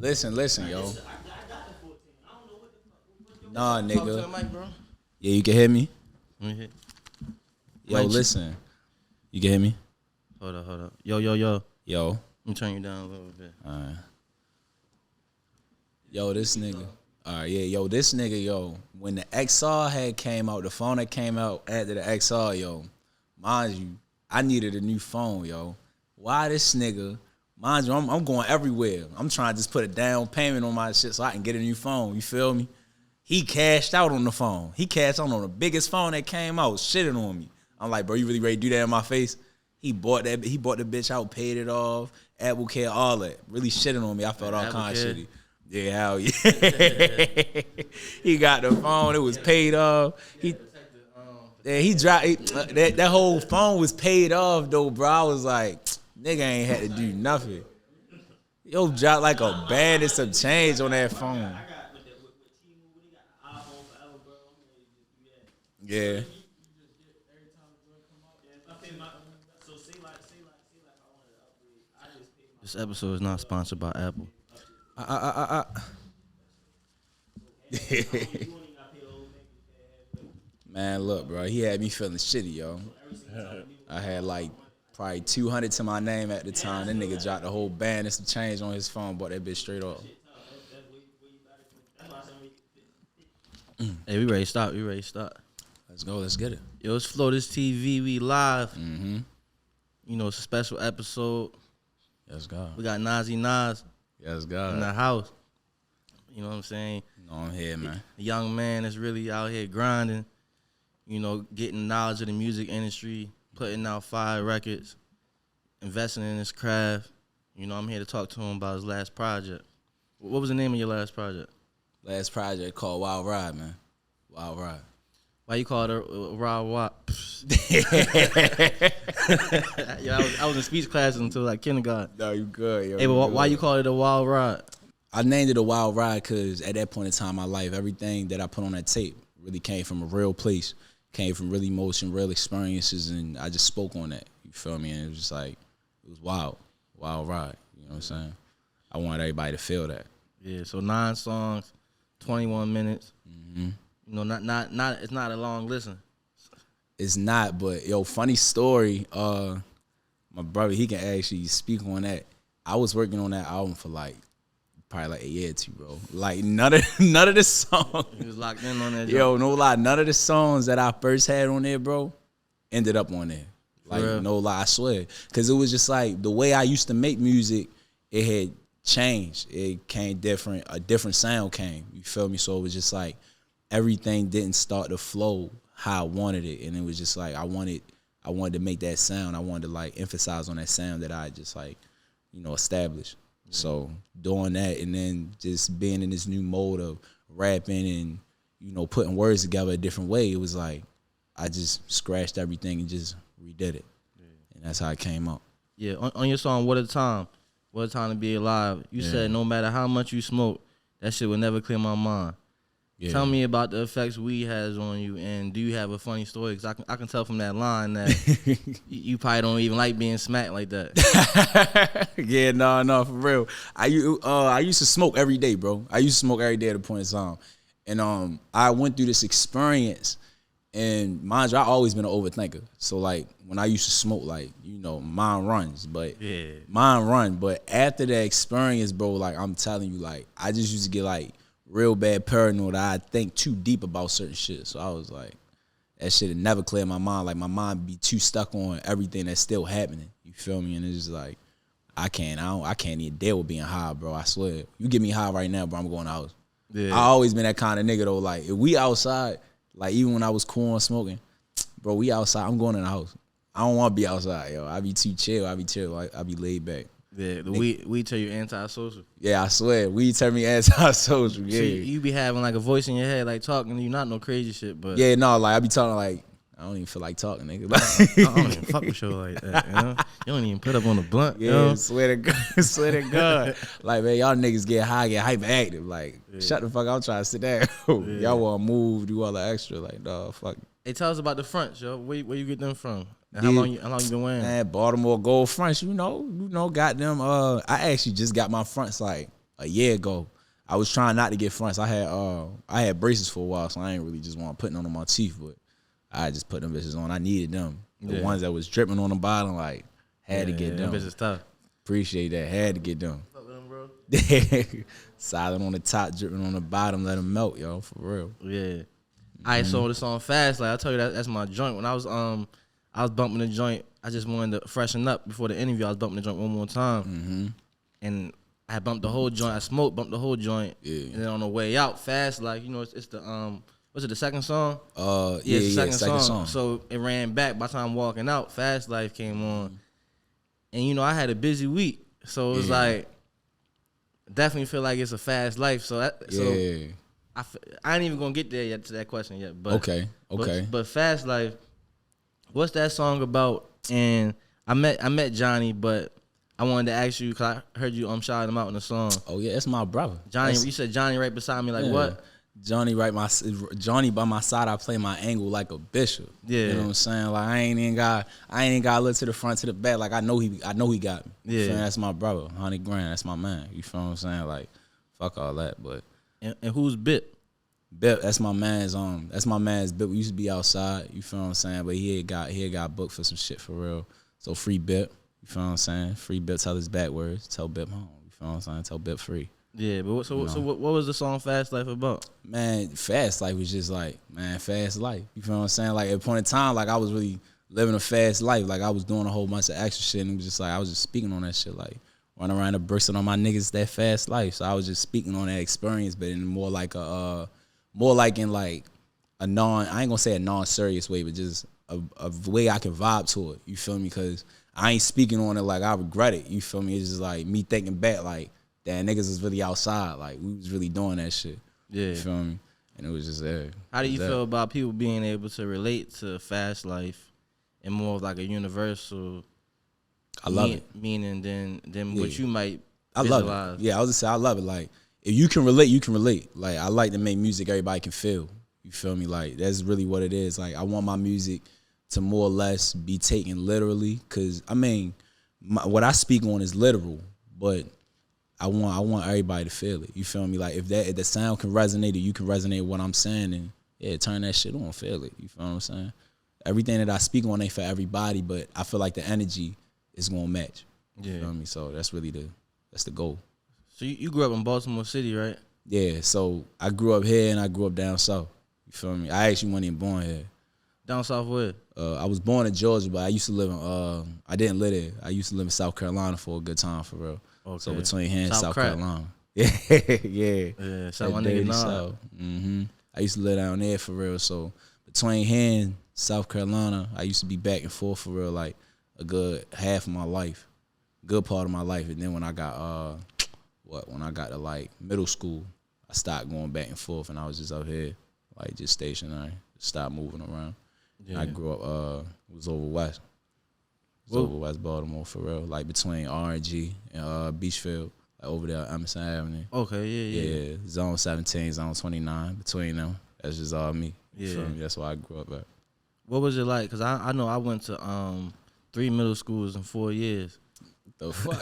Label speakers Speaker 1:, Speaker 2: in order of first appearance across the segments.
Speaker 1: Listen, yo.
Speaker 2: I got the 14. I don't know what the fuck.
Speaker 1: Nah,
Speaker 3: Talk to the
Speaker 1: nigga.
Speaker 3: mic, bro.
Speaker 1: Yeah, you can hear me?
Speaker 3: Let me hit.
Speaker 1: Yo,
Speaker 3: Mic check.
Speaker 1: listen. You can hear me?
Speaker 3: Hold up. Yo. Let
Speaker 1: Yo.
Speaker 3: me turn you down a little bit.
Speaker 1: Alright. Yo, this nigga. Alright, yeah, yo, this nigga, yo. When the XR had came out, the phone that came out after the XR, yo, mind you, I needed a new phone, yo. Why this nigga? Mind you, I'm going everywhere. I'm trying to just put a down payment on my shit so I can get a new phone. You feel me? He cashed out on the phone. He cashed out on the biggest phone that came out, shitting on me. I'm like, bro, you really ready to do that in my face? He bought the bitch out, paid it off, Apple Care, all that. Really shitting on me. I felt all kind of shitty. Yeah, hell yeah. He got the phone. It was paid off. He dropped that whole phone was paid off though, bro. I was like, nigga ain't had to do nothing. Yo, dropped like a band and some change on that phone.
Speaker 2: I got with T-Move, they got the iPhone forever, bro. I'm ready to do that.
Speaker 1: Yeah.
Speaker 2: Every time the joint come out, I pay my. So say like I wanted to upgrade. I just pay my.
Speaker 3: This episode is not sponsored by Apple.
Speaker 1: Man, look, bro, he had me feeling shitty, yo. I had like probably 200 to my name at the time. That nigga dropped the whole band and some change on his phone, bought that bitch straight off.
Speaker 3: Hey, we ready to start.
Speaker 1: Let's go, let's get it.
Speaker 3: Yo, it's Flow This TV. We live.
Speaker 1: Mm-hmm.
Speaker 3: You know, it's a special episode.
Speaker 1: Yes, God.
Speaker 3: We got Nasii Nass
Speaker 1: Yes,
Speaker 3: in
Speaker 1: God.
Speaker 3: the house. You know what I'm saying?
Speaker 1: No, I'm here, man.
Speaker 3: A young man that's really out here grinding. You know, getting knowledge of the music industry, putting out 5 records, investing in his craft. You know, I'm here to talk to him about his last project. What was the name of your last project?
Speaker 1: Last project called Wild Ride, man. Wild Ride.
Speaker 3: Why you call it a Wild Ride? Yo, I was in speech classes until like kindergarten.
Speaker 1: No, you good, yo.
Speaker 3: Hey, but why you call it a Wild Ride?
Speaker 1: I named it a Wild Ride because at that point in time in my life, everything that I put on that tape really came from a real place, came from real emotion, real experiences, and I just spoke on that. You feel me? And it was just like, it was wild ride. You know what I'm saying? I wanted everybody to feel that.
Speaker 3: Yeah, so 9 songs, 21 minutes.
Speaker 1: Mm-hmm.
Speaker 3: You know, not. It's not a long listen.
Speaker 1: It's not, but yo, funny story. My brother, he can actually speak on that. I was working on that album for probably like a year or two, bro. Like none of the songs.
Speaker 3: He was locked in on that.
Speaker 1: Yo, no lie, none of the songs that I first had on there, bro, ended up on there. Like no lie, I swear, because it was just like the way I used to make music, it had changed. It came different. A different sound came. You feel me? So it was just like everything didn't start to flow how I wanted it, and it was just like I wanted to make that sound. I wanted to like emphasize on that sound that I just like, established. So doing that and then just being in this new mode of rapping and, putting words together a different way, it was like I just scratched everything and just redid it. Yeah. And that's how it came out.
Speaker 3: Yeah, on your song, What a Time to Be Alive, you said no matter how much you smoke, that shit would never clear my mind. Yeah. Tell me about the effects weed has on you, and do you have a funny story? Because I can tell from that line that you probably don't even like being smacked like that.
Speaker 1: Yeah, no, for real. I used to smoke every day, bro. I used to smoke every day at a point in time. And I went through this experience, and mind you, I always been an overthinker. So, like, when I used to smoke, like, mine runs. But mine run. But after that experience, bro, like, I'm telling you, like, I just used to get, like, real bad paranoid. I think too deep about certain shit. So I was like, that shit had never cleared my mind. Like my mind be too stuck on everything that's still happening. You feel me? And it's just like, I can't even deal with being high, bro. I swear. You get me high right now, bro, I'm going to the house. Yeah. I always been that kind of nigga though. Like if we outside, like even when I was cool and smoking, bro, we outside, I'm going in the house. I don't want to be outside, yo. I be too chill. I be laid back.
Speaker 3: Yeah, the weed tell you antisocial.
Speaker 1: Yeah, I swear. Weed tell me antisocial. Yeah.
Speaker 3: So you be having like a voice in your head, like talking to you, not no crazy shit, but
Speaker 1: yeah, no, like I be talking like I don't even feel like talking, nigga.
Speaker 3: I don't even fuck with you like that. You don't even put up on the blunt.
Speaker 1: Yeah, swear to God. Like man, y'all niggas get high, get hyperactive. Like shut the fuck up, I'm trying to sit down. Y'all want to move, do all the extra. Like no, fuck.
Speaker 3: Hey, tell us about the fronts, yo. Where you get them from? And how long you been wearing?
Speaker 1: Man, Baltimore Gold fronts, got them. I actually just got my fronts like a year ago. I was trying not to get fronts. I had braces for a while, so I ain't really just want putting on my teeth, but I just put them bitches on. I needed them. The ones that was dripping on the bottom, like, had to get them.
Speaker 3: Them bitches tough.
Speaker 1: Appreciate that. Had to get them.
Speaker 3: Fuck with them, bro.
Speaker 1: Solid on the top, dripping on the bottom, let them melt, yo, for real.
Speaker 3: Yeah. All right, so the song Fast, like I told you, that's my joint. When I was bumping the joint, I just wanted to freshen up before the interview. I was bumping the joint one more time, and I bumped the whole joint. I smoked, bumped the whole joint, and then on the way out, Fast, like, you know, it's the was it the second song? It's the second song. So it ran back. By the time I'm walking out, Fast Life came on, and you know I had a busy week, so it was like definitely feel like it's a fast life. So I ain't even gonna get there yet to that question yet. But
Speaker 1: okay.
Speaker 3: But Fast Life, what's that song about? And I met Johnny, but I wanted to ask you because I heard you shouting him out in the song.
Speaker 1: Oh yeah, that's my brother.
Speaker 3: Johnny, you said Johnny right beside me. Like what?
Speaker 1: Johnny by my side. I play my angle like a bishop. Yeah, you know what I'm saying. Like I ain't even got to look to the front to the back. Like I know he got me. You feel me? That's my brother, 100 grand. That's my man. You feel what I'm saying? Like fuck all that. But
Speaker 3: and who's Bip?
Speaker 1: Bip, that's my man's. That's my man's Bip. We used to be outside. You feel what I'm saying? But he had got booked for some shit for real. So free Bip. You feel what I'm saying? Free Bip. Tell his backwards. Tell Bip home. You feel what I'm saying? Tell Bip free.
Speaker 3: Yeah, but so what was the song Fast Life about?
Speaker 1: Man, Fast Life was just like, man, fast life. You feel what I'm saying? Like at a point in time, like I was really living a fast life. Like I was doing a whole bunch of extra shit, and it was just like I was just speaking on that shit, like running around and bursting on my niggas that fast life. So I was just speaking on that experience, but in more like a non, I ain't gonna say a non-serious way, but just a way I can vibe to it. You feel me? Because I ain't speaking on it like I regret it. You feel me? It's just like me thinking back, like, damn, niggas was really outside. Like, we was really doing that shit. Yeah. You feel me? And it was just there.
Speaker 3: How do you feel about people being able to relate to fast life and more of like a universal meaning than what you might visualize?
Speaker 1: I love it. Yeah, I was just say I love it. Like, if you can relate, you can relate. Like, I like to make music everybody can feel. You feel me? Like, that's really what it is. Like, I want my music to more or less be taken literally. Because, I mean, what I speak on is literal. But I want everybody to feel it. You feel me? Like if the sound can resonate or you can resonate with what I'm saying, and yeah, turn that shit on, feel it. You feel what I'm saying? Everything that I speak on ain't for everybody, but I feel like the energy is gonna match. You feel me? So that's really the goal.
Speaker 3: So you grew up in Baltimore City, right?
Speaker 1: Yeah. So I grew up here and I grew up down south. You feel me? I actually wasn't even born here.
Speaker 3: Down south where?
Speaker 1: I was born in Georgia, but I used to live in I didn't live there. I used to live in South Carolina for a good time, for real. Okay. So between here and South Carolina. Yeah.
Speaker 3: Yeah, South Carolina.
Speaker 1: I used to live down there for real. So between here and South Carolina, I used to be back and forth for real, like a good half of my life. Good part of my life. And then when I got to like middle school, I stopped going back and forth and I was just up here, like just stationary. Stopped moving around. Yeah. I grew up was over west. Over West Baltimore for real, like between R&G and Beachfield, like over there, Emerson Avenue.
Speaker 3: Okay, yeah.
Speaker 1: Zone 17, Zone 29, between them. That's just all me. You feel me? That's why I grew up at.
Speaker 3: What was it like? Because I know I went to 3 middle schools in 4 years.
Speaker 1: The fuck?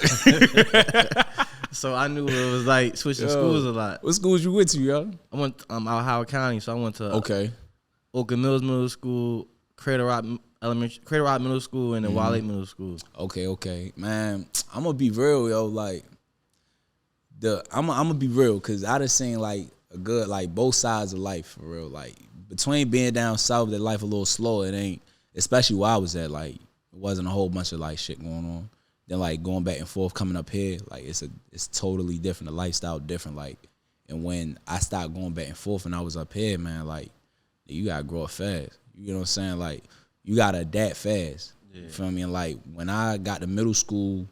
Speaker 3: So I knew it was like switching schools a lot.
Speaker 1: What schools you went to, yo?
Speaker 3: I went out Howard County, so I went to Oakland Mills Middle School, Cradle Rock Middle School, and then Wale Middle School. Okay, man. I'm gonna be real, yo. Like I'm gonna be real, cause I done seen like a good like both sides of life for real. Like between being down south, that life a little slower. It ain't, especially where I was at. Like it wasn't a whole bunch of like shit going on. Then like going back and forth, coming up here, like it's totally different. The lifestyle different. Like, and when I stopped going back and forth and I was up here, man, like you gotta grow up fast. You know what I'm saying? Like you gotta adapt fast. Yeah. You feel me? And like when I got to middle school,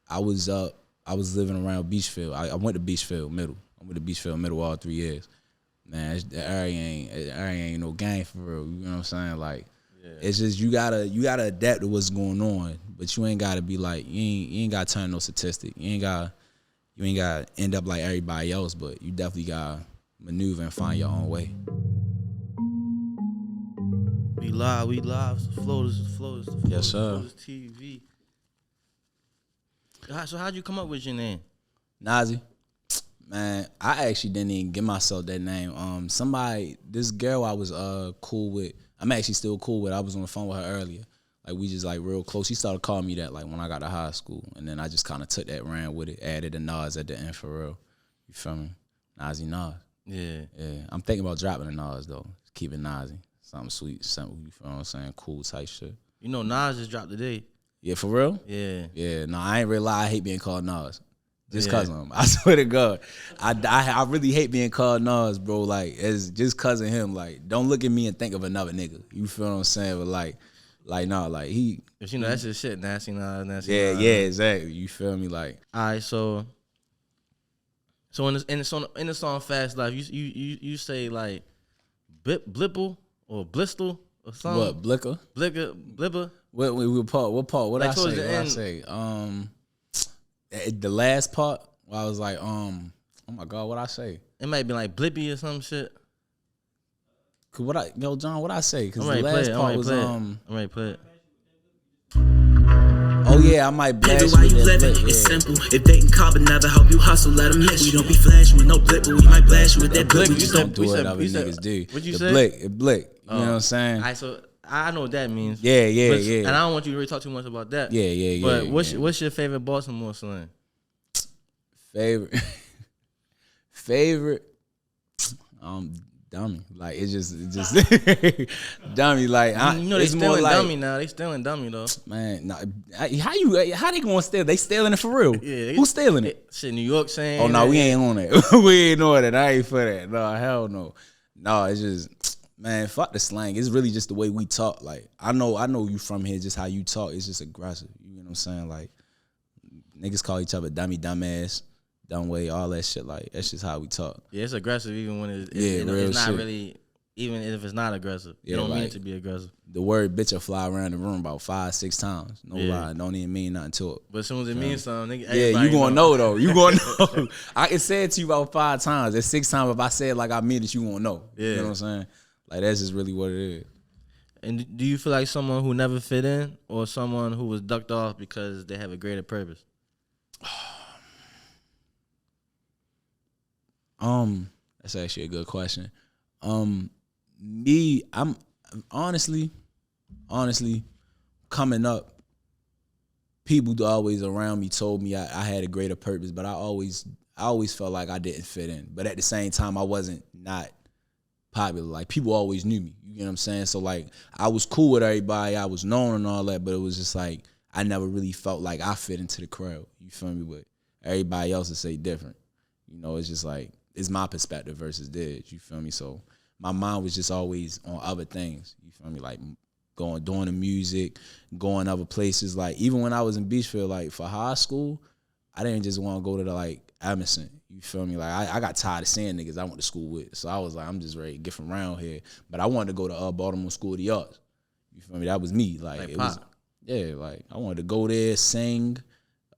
Speaker 3: I was living around Beachfield. I went to Beachfield Middle. I went to Beachfield Middle all 3 years. Man, that area ain't no game for real. You know what I'm saying? Like it's just you gotta adapt to what's going on, but you ain't gotta be like you ain't gotta turn no statistic. You ain't gotta end up like everybody else, but you definitely gotta maneuver and find your own way. We live. It's the floaters.
Speaker 1: Yes, sir.
Speaker 3: Floaters TV. So how'd you come up with your name?
Speaker 1: Nasii? Man, I actually didn't even give myself that name. This girl I was cool with. I'm actually still cool with. I was on the phone with her earlier. Like we just like real close. She started calling me that like when I got to high school, and then I just kind of took that, ran with it, added a Nas at the end for real. You feel me? Nasii Nass.
Speaker 3: Yeah.
Speaker 1: I'm thinking about dropping a Nas though. Keep it Nasii. Something sweet, simple. You feel what I'm saying? Cool type shit.
Speaker 3: You know, Nas just dropped today.
Speaker 1: Yeah, for real?
Speaker 3: Yeah.
Speaker 1: Yeah. No, I ain't really lie. I hate being called Nas. Just cause of him. I swear to God. I really hate being called Nas, bro. Like, it's just cause of him. Like, don't look at me and think of another nigga. You feel what I'm saying? But like no, like he.
Speaker 3: Cause you know that's just shit. Nasii Nass, Nasii
Speaker 1: Yeah,
Speaker 3: Nass.
Speaker 1: yeah, exactly. You feel me? Like,
Speaker 3: All right, so in the song Fast Life, you say like blipple or blistle or something.
Speaker 1: what, Blicker?
Speaker 3: Blipper.
Speaker 1: What part? What
Speaker 3: Like
Speaker 1: I
Speaker 3: towards
Speaker 1: say?
Speaker 3: the
Speaker 1: What I
Speaker 3: end.
Speaker 1: say? The last part where I was like, oh my God, what I say?
Speaker 3: It might be like blippy or some shit.
Speaker 1: Cause John, what I say? Cause
Speaker 3: I'm
Speaker 1: the
Speaker 3: ready to
Speaker 1: last
Speaker 3: play it.
Speaker 1: part was
Speaker 3: I'm ready to play it.
Speaker 1: Oh yeah, I might
Speaker 4: Baby,
Speaker 1: blast
Speaker 4: why
Speaker 1: with
Speaker 4: you
Speaker 1: that
Speaker 4: living?
Speaker 1: blick,
Speaker 4: It's
Speaker 1: yeah.
Speaker 4: simple. If dating carbon never help you hustle, let them miss. We don't be flashing with no blip, but we might blast you with that blick.
Speaker 1: We
Speaker 4: We
Speaker 1: just
Speaker 4: just
Speaker 1: don't do what other niggas do.
Speaker 3: What'd you
Speaker 1: the
Speaker 3: say?
Speaker 1: blick, it blick. You know what I'm saying?
Speaker 3: All right, so I know what that means.
Speaker 1: Yeah,
Speaker 3: But-
Speaker 1: yeah.
Speaker 3: And I don't want you to really talk too much about that.
Speaker 1: Yeah.
Speaker 3: But what's your favorite Baltimore slang?
Speaker 1: favorite? Dummy. Like it's just dummy. Like
Speaker 3: You know they
Speaker 1: it's more
Speaker 3: stealing
Speaker 1: like
Speaker 3: dummy now. They stealing dummy though.
Speaker 1: man. Nah, how they gonna steal? They stealing it for real?
Speaker 3: Yeah,
Speaker 1: Who's stealing it?
Speaker 3: Shit, New York saying.
Speaker 1: Oh no, we ain't on that. We ain't on that. I ain't for that. No, hell no. No, it's just man, fuck the slang. It's really just the way we talk. Like I know you from here, just how you talk. It's just aggressive. You know what I'm saying? Like niggas call each other dummy, dumbass, dumb way, all that shit. Like that's just how we talk.
Speaker 3: Yeah, it's aggressive even when it's
Speaker 1: real
Speaker 3: not
Speaker 1: shit.
Speaker 3: really. Even if it's not aggressive,
Speaker 1: Yeah,
Speaker 3: you don't mean
Speaker 1: like-
Speaker 3: it to be aggressive.
Speaker 1: The word bitch will fly around the room about 5-6 times. No
Speaker 3: Yeah.
Speaker 1: lie, don't even mean nothing to it.
Speaker 3: But as soon as it means something, nigga,
Speaker 1: Yeah,
Speaker 3: everybody
Speaker 1: you gonna know though. You gonna know. I can say it to you about 5 times. That's 6 times. If I say it like I mean it, you gonna know.
Speaker 3: Yeah.
Speaker 1: You know what I'm saying? Like that's just really what it is.
Speaker 3: And do you feel like someone who never fit in, or someone who was ducked off because they have a greater purpose?
Speaker 1: That's actually a good question. Me, I'm honestly, coming up, people always around me told me I had a greater purpose, but I always felt like I didn't fit in. But at the same time, I wasn't not popular. Like people always knew me. You know what I'm saying? So like I was cool with everybody. I was known and all that, but it was just like I never really felt like I fit into the crowd. You feel me? But everybody else would say different. You know, it's just like it's my perspective versus theirs. You feel me? So my mind was just always on other things. You feel me? Like doing the music, going other places. Like even when I was in Beachfield, like for high school, I didn't just want to go to the like Emerson. You feel me? Like I got tired of seeing niggas I went to school with. So I was like, I'm just ready to get from around here. But I wanted to go to Baltimore School of the Arts. You feel me? That was me. Like it was, yeah. Like I wanted to go there, sing,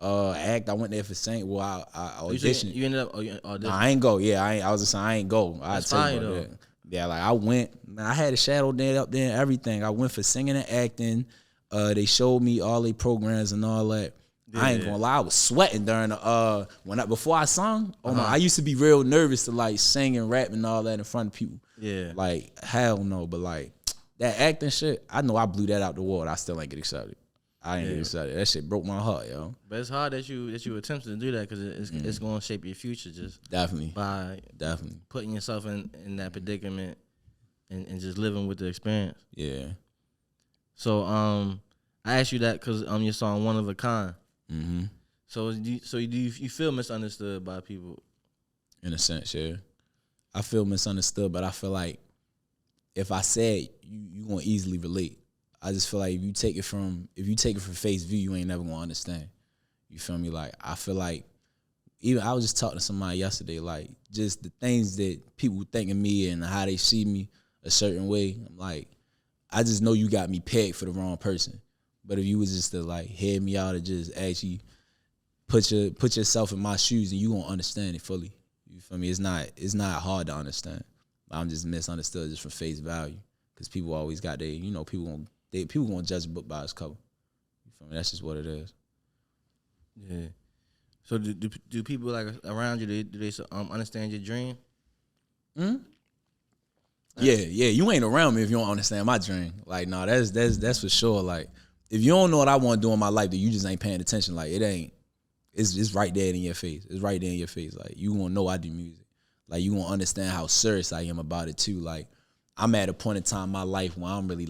Speaker 1: act. I went there for sing. Well, I auditioned.
Speaker 3: You ended up auditioning.
Speaker 1: Nah, I ain't go. Yeah, I was just saying I ain't go. I
Speaker 3: That's
Speaker 1: tell you
Speaker 3: fine,
Speaker 1: about
Speaker 3: though.
Speaker 1: that. Yeah, like I went. Man, I had a shadow day up there and everything. I went for singing and acting. They showed me all their programs and all that. I ain't gonna lie, I was sweating during the before I sung. Oh my, I used to be real nervous to like sing and rap and all that in front of people.
Speaker 3: Yeah.
Speaker 1: Like hell no, but like that acting shit, I know I blew that out the water. I still ain't get excited. I ain't get excited. That shit broke my heart, yo.
Speaker 3: But it's hard that you attempted to do that because it's going to shape your future just
Speaker 1: Definitely,
Speaker 3: by
Speaker 1: definitely.
Speaker 3: putting yourself in that predicament and just living with the experience.
Speaker 1: Yeah.
Speaker 3: So I asked you that because your song One of a Kind.
Speaker 1: Mm-hmm.
Speaker 3: So do you feel misunderstood by people?
Speaker 1: In a sense, yeah. I feel misunderstood, but I feel like if I say it, you gonna easily relate. I just feel like if you take it from face view, you ain't never gonna understand. You feel me? Like I feel like even I was just talking to somebody yesterday, like just the things that people think of me and how they see me a certain way. I'm like, I just know you got me pegged for the wrong person. But if you was just to like hear me out and just actually put yourself in my shoes and you gonna understand it fully. You feel me? It's not hard to understand. I'm just misunderstood just from face value because people always got people gonna judge a book by its cover. You feel me? That's just what it is.
Speaker 3: Yeah. So do people like around you, do they understand your dream?
Speaker 1: Yeah. You ain't around me if you don't understand my dream. Like, no, that's for sure. Like, if you don't know what I want to do in my life, then you just ain't paying attention. Like, it ain't. It's right there in your face. It's right there in your face. Like, you gonna know I do music. Like, you gonna understand how serious I am about it too. Like, I'm at a point in time in my life where I'm really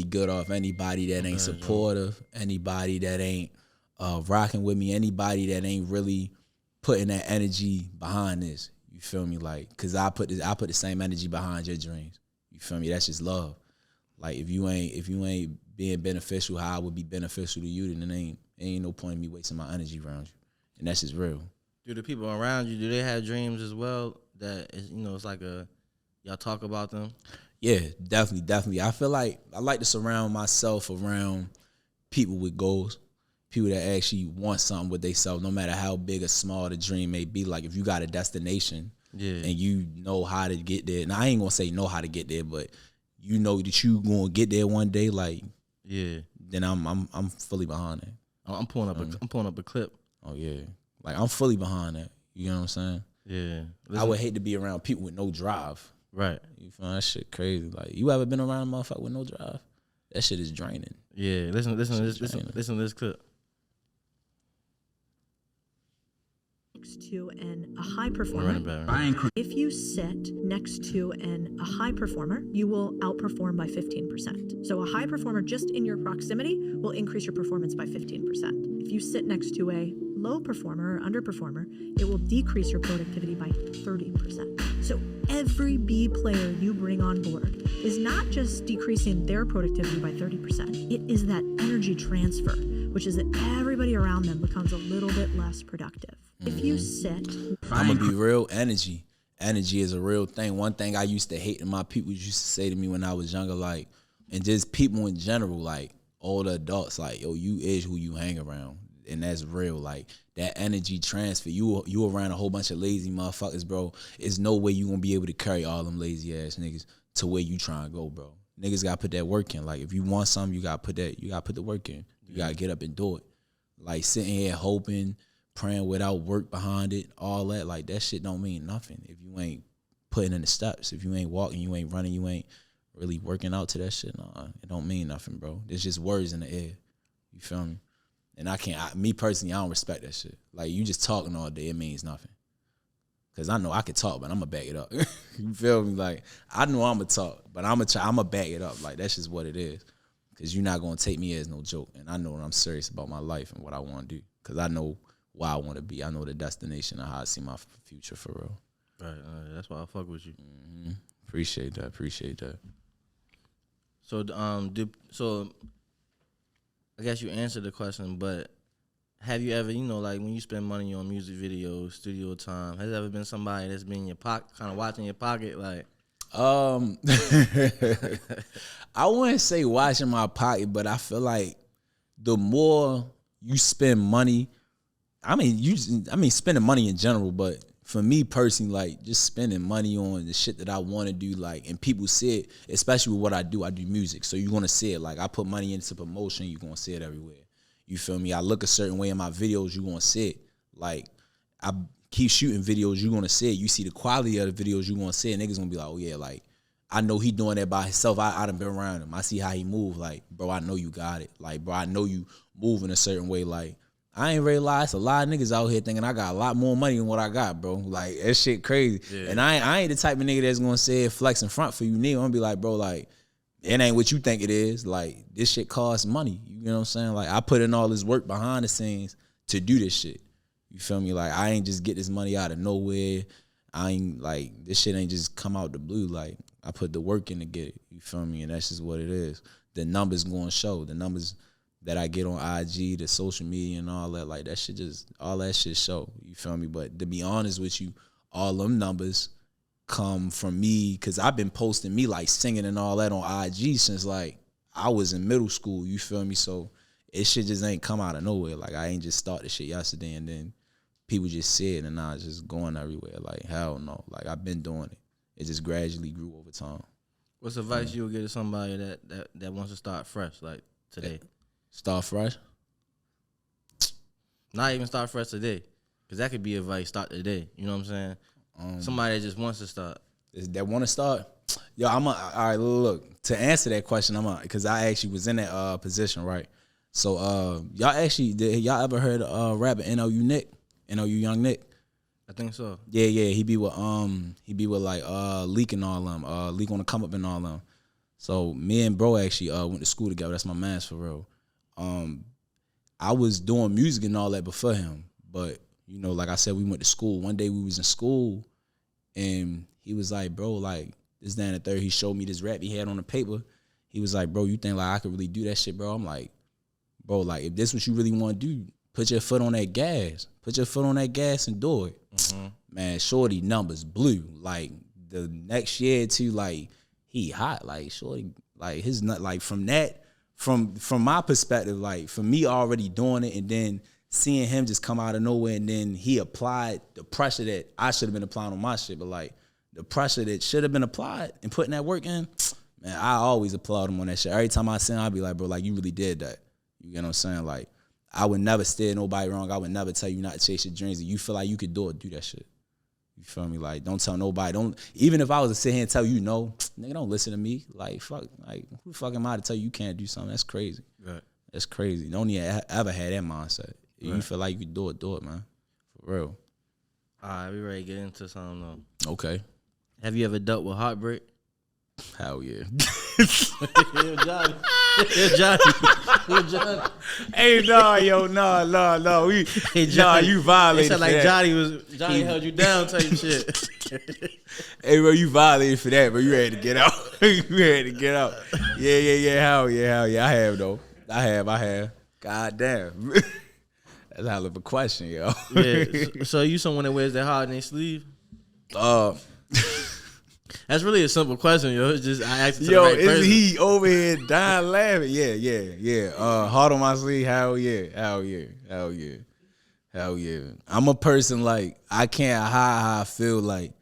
Speaker 1: good off anybody that ain't supportive, anybody that ain't rocking with me, anybody that ain't really putting that energy behind this. You feel me? Like, cause I put the same energy behind your dreams. You feel me? That's just love. Like, if you ain't being beneficial how I would be beneficial to you, then it ain't no point in me wasting my energy around you. And that's just real.
Speaker 3: Do the people around you, do they have dreams as well that is, it's like y'all talk about them?
Speaker 1: Yeah, definitely. I feel like I like to surround myself around people with goals, people that actually want something with themselves, no matter how big or small the dream may be. Like, if you got a destination and you know how to get there, and I ain't gonna say know how to get there, but you know that you gonna get there one day, like, then I'm fully behind that.
Speaker 3: I'm pulling up a clip.
Speaker 1: Oh yeah, like, I'm fully behind that. You know what I'm saying?
Speaker 3: Yeah.
Speaker 1: I would hate to be around people with no drive.
Speaker 3: Right.
Speaker 1: You feel that shit crazy? Like, you ever been around a motherfucker with no drive? That shit is draining.
Speaker 3: Yeah. Listen to this clip.
Speaker 5: Next to a high performer. If you sit next to a high performer, you will outperform by 15%. So a high performer just in your proximity will increase your performance by 15%. If you sit next to a low performer or underperformer, it will decrease your productivity by 30%. So every B player you bring on board is not just decreasing their productivity by 30%. It is that energy transfer, which is that everybody around them becomes a little bit less productive. If you sit...
Speaker 1: I'm going to be real, energy. Energy is a real thing. One thing I used to hate and my people used to say to me when I was younger, like, and just people in general, like, older adults, like, yo, you is who you hang around. And that's real. Like, that energy transfer. You around a whole bunch of lazy motherfuckers, bro. There's no way you going to be able to carry all them lazy ass niggas to where you trying to go, bro. Niggas got to put that work in. Like, if you want something, you got to put the work in. You got to get up and do it. Like, sitting here hoping, praying without work behind it, all that, like, that shit don't mean nothing if you ain't putting in the steps. If you ain't walking, you ain't running, you ain't really working out to that shit, nah, it don't mean nothing, bro. There's just words in the air. You feel me? And me personally, I don't respect that shit. Like, you just talking all day, it means nothing. Cause I know I can talk, but I'm gonna back it up. You feel me? Like, I know I'm gonna talk, but I'm gonna back it up. Like, that's just what it is. Cause you're not gonna take me as no joke. And I know that I'm serious about my life and what I want to do. Cause I know where I want to be. I know the destination and how I see my future for real.
Speaker 3: Right. That's why I fuck with you.
Speaker 1: Mm-hmm. Appreciate that.
Speaker 3: So, so I guess you answered the question, but have you ever, like when you spend money on music videos, studio time, has there ever been somebody that's been in your pocket, kind of watching your pocket, like?
Speaker 1: I wouldn't say watching my pocket, but I feel like the more you spend money, spending money in general, but for me personally, like, just spending money on the shit that I want to do, like, and people see it, especially with what I do music, so you're going to see it. Like, I put money into promotion, you're going to see it everywhere. You feel me? I look a certain way in my videos, you're going to see it. Like, I keep shooting videos, you're going to see it. You see the quality of the videos, you're going to see it. Niggas going to be like, oh, yeah, like, I know he doing that by himself. I done been around him. I see how he move. Like, bro, I know you got it. Like, bro, I know you move in a certain way. Like, I ain't realized a lot of niggas out here thinking I got a lot more money than what I got, bro. Like, that shit crazy. Yeah. And I ain't the type of nigga that's gonna say it flex in front for you, nigga. I'm gonna be like, bro, like, it ain't what you think it is. Like, this shit costs money. You know what I'm saying? Like, I put in all this work behind the scenes to do this shit. You feel me? Like, I ain't just get this money out of nowhere. I ain't, like, this shit ain't just come out the blue. Like, I put the work in to get it. You feel me? And that's just what it is. The numbers gonna show. The numbers that I get on IG, the social media and all that, like, that shit just, all that shit show. You feel me? But to be honest with you, all them numbers come from me, because I've been posting me, like, singing and all that on IG since, like, I was in middle school. You feel me? So it shit just ain't come out of nowhere. Like, I ain't just started shit yesterday and then people just see it and now it's just going everywhere. Like, hell no. Like, I've been doing it. It just gradually grew over time.
Speaker 3: What's advice you would give to somebody that wants to start fresh, like today?
Speaker 1: Start fresh?
Speaker 3: Not even start fresh today. Because that could be advice, start today. You know what I'm saying? Somebody that just wants to start.
Speaker 1: That want to start? Yo, all right, look. To answer that question, because I actually was in that position, right? So, y'all ever heard of rapper NOU Nick? NOU Young Nick?
Speaker 3: I think so.
Speaker 1: Yeah, he be with like Leak and all them. Leak on the come up and all them. So me and bro actually went to school together. That's my man's for real. I was doing music and all that before him, but you know, like I said, we went to school. One day we was in school, and he was like, bro, like this, that, and the third. He showed me this rap he had on the paper. He was like, bro, you think like I could really do that shit, bro? I'm like, bro, like if this what you really want to do, put your foot on that gas. Put your foot on that gas and do it. Mm-hmm. Man, shorty numbers blew. Like the next year too, like he hot. Like shorty, like his nut. Like from that, from my perspective, like for me already doing it and then seeing him just come out of nowhere and then he applied the pressure that I should have been applying on my shit, but like the pressure that should have been applied and putting that work in, man, I always applaud him on that shit. Every time I see him, I'd be like, bro, like you really did that. You get what I'm saying? Like I would never steer nobody wrong. I would never tell you not to chase your dreams. If you feel like you could do it, do that shit. You feel me? Like, don't tell nobody. Don't, even if I was to sit here and tell you no, nigga, don't listen to me. Like, fuck, like, who the fuck am I to tell you can't do something? That's crazy.
Speaker 3: Right.
Speaker 1: That's crazy. Don't even ever have that mindset. If you feel like you could do it, man. For real.
Speaker 3: All right, we ready to get into something though.
Speaker 1: Okay.
Speaker 3: Have you ever dealt with heartbreak?
Speaker 1: Hell yeah.
Speaker 3: Yo, Johnny. Yo, Johnny.
Speaker 1: Hey, no.
Speaker 3: Hey, Johnny,
Speaker 1: you violated.
Speaker 3: It sound like Johnny held you down type shit.
Speaker 1: Hey, bro, you violated for that, bro. You had to get out. Yeah. Hell yeah. I have, though. I have. God damn. That's a hell of a question, yo.
Speaker 3: Yeah. So you someone that wears that heart in their sleeve? That's really a simple question, yo. It's just I asked it to the right person.
Speaker 1: Is he over here dying laughing? Yeah. Heart on my sleeve. Hell yeah. I'm a person like I can't hide how I feel. Like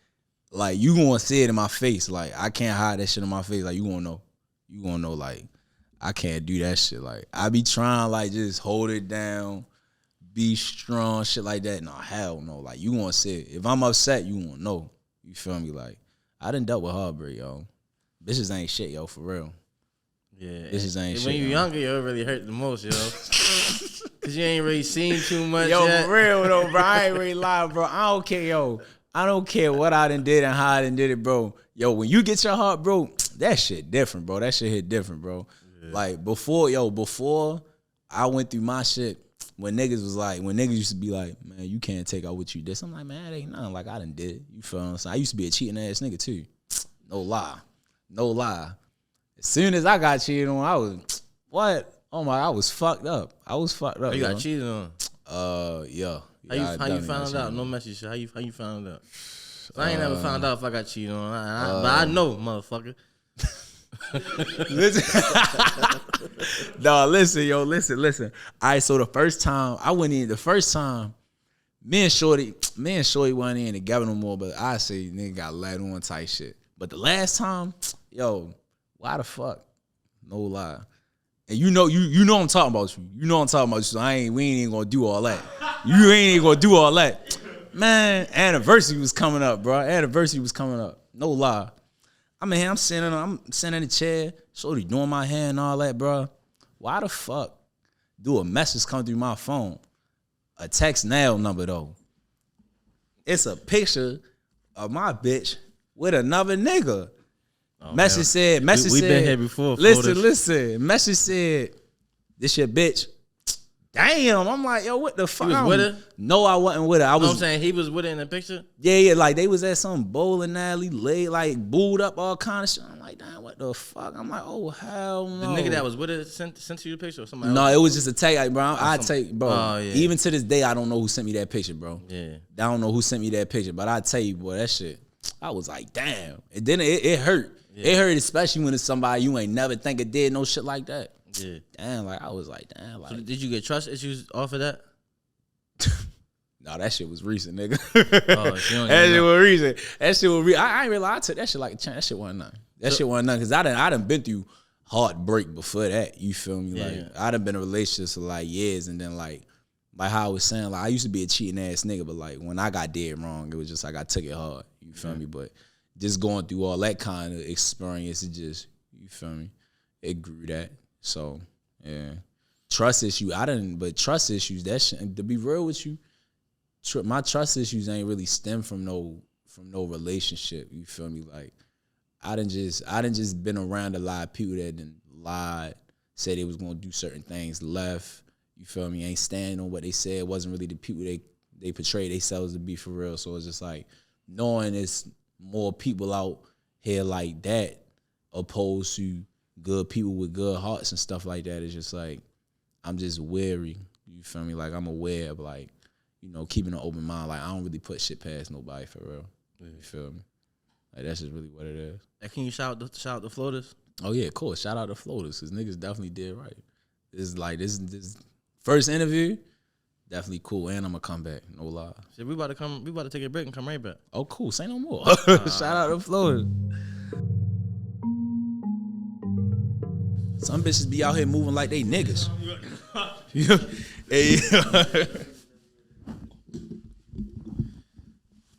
Speaker 1: you gonna see it in my face. Like I can't hide that shit in my face. Like you gonna know. Like I can't do that shit. Like I be trying like just hold it down, be strong, shit like that. No, hell no. Like you gonna see it. If I'm upset, you gonna know. You feel me? Like I done dealt with heartbreak, yo. Bitches ain't shit, yo, for real.
Speaker 3: Yeah.
Speaker 1: Bitches ain't shit.
Speaker 3: When you're younger, it really hurt the most, yo. Cause you ain't really seen too much
Speaker 1: yo,
Speaker 3: yet.
Speaker 1: For real though, bro. I ain't really lying, bro. I don't care, yo. I don't care what I done did and how I done did it, bro. Yo, when you get your heart broke, that shit different, bro. That shit hit different, bro. Yeah. Like before I went through my shit, when niggas used to be like, man, you can't take out what you did. So I'm like, man, that ain't nothing like I done did it. You feel what I'm saying? I used to be a cheating ass nigga too. No lie. As soon as I got cheated on, I was, what? Oh my, I was fucked up.
Speaker 3: Oh, you got cheated on?
Speaker 1: Yeah.
Speaker 3: How you found out? No message. How you found out? I ain't never found out if I got cheated on. But I know, motherfucker.
Speaker 1: Listen. No, listen. All right, so the first time, me and Shorty wasn't even together no more, but I say nigga got let on type shit. But the last time, yo, why the fuck? No lie. And you know I'm talking about you. You know I'm talking about you, so we ain't even gonna do all that. You ain't even gonna do all that. Man, anniversary was coming up, bro. No lie. I mean, I'm sitting in the chair, Shorty doing my hair and all that, bro. Why the fuck do a message come through my phone? A text now number, though. It's a picture of my bitch with another nigga. Oh, message said,
Speaker 3: we been here before.
Speaker 1: Listen. Message said, this your bitch. Damn, I'm like, yo, what the fuck?
Speaker 3: You was with her?
Speaker 1: No, I wasn't with her.
Speaker 3: I'm saying he was with her in the picture?
Speaker 1: Yeah, like they was at some bowling alley, laid like booed up, all kind of shit. I'm like, damn, what the fuck? I'm like, oh hell no.
Speaker 3: The nigga that was with her sent you the picture or somebody?
Speaker 1: No, it was just a tag, like, bro. Bro.
Speaker 3: Oh, yeah.
Speaker 1: Even to this day, I don't know who sent me that picture, bro.
Speaker 3: Yeah,
Speaker 1: I don't know who sent me that picture, but I tell you, boy, that shit, I was like, damn. And then it hurt. Yeah. It hurt, especially when it's somebody you ain't never think it did no shit like that.
Speaker 3: Yeah.
Speaker 1: Damn, like I was like, damn. Like,
Speaker 3: so did you get trust issues off of that?
Speaker 1: No, that shit was recent, nigga.
Speaker 3: That
Speaker 1: shit was recent. That shit was I ain't realize I took that shit like a chance. That shit wasn't nothing. Shit wasn't nothing. Cause I done been through heartbreak before that. You feel me? Like I done been in relationships for like years, and then like like how I was saying, like I used to be a cheating ass nigga, but like when I got dead wrong, it was just like I took it hard. You feel me? But just going through all that kind of experience, it just, you feel me? It grew that. So yeah, trust issue. But trust issues. That shit, to be real with you, my trust issues ain't really stem from no relationship. You feel me? Like I done just been around a lot of people that done lied, said they was gonna do certain things, left. You feel me? Ain't standing on what they said. It wasn't really the people they portrayed themselves to be for real. So it's just like knowing it's more people out here like that opposed to good people with good hearts and stuff like that. It's just like I'm just wary. You feel me? Like I'm aware of like, you know, keeping an open mind. Like I don't really put shit past nobody for real. Yeah. You feel me? Like that's just really what it is.
Speaker 3: Can you shout the floaters?
Speaker 1: Oh yeah, cool. Shout out to floaters because niggas definitely did right. It's like this first interview, definitely cool. And I'm gonna come back, no lie.
Speaker 3: So we about to take a break and come right back.
Speaker 1: Oh cool, say no more. Shout out to floaters. Some bitches be out here moving like they niggas. Hey.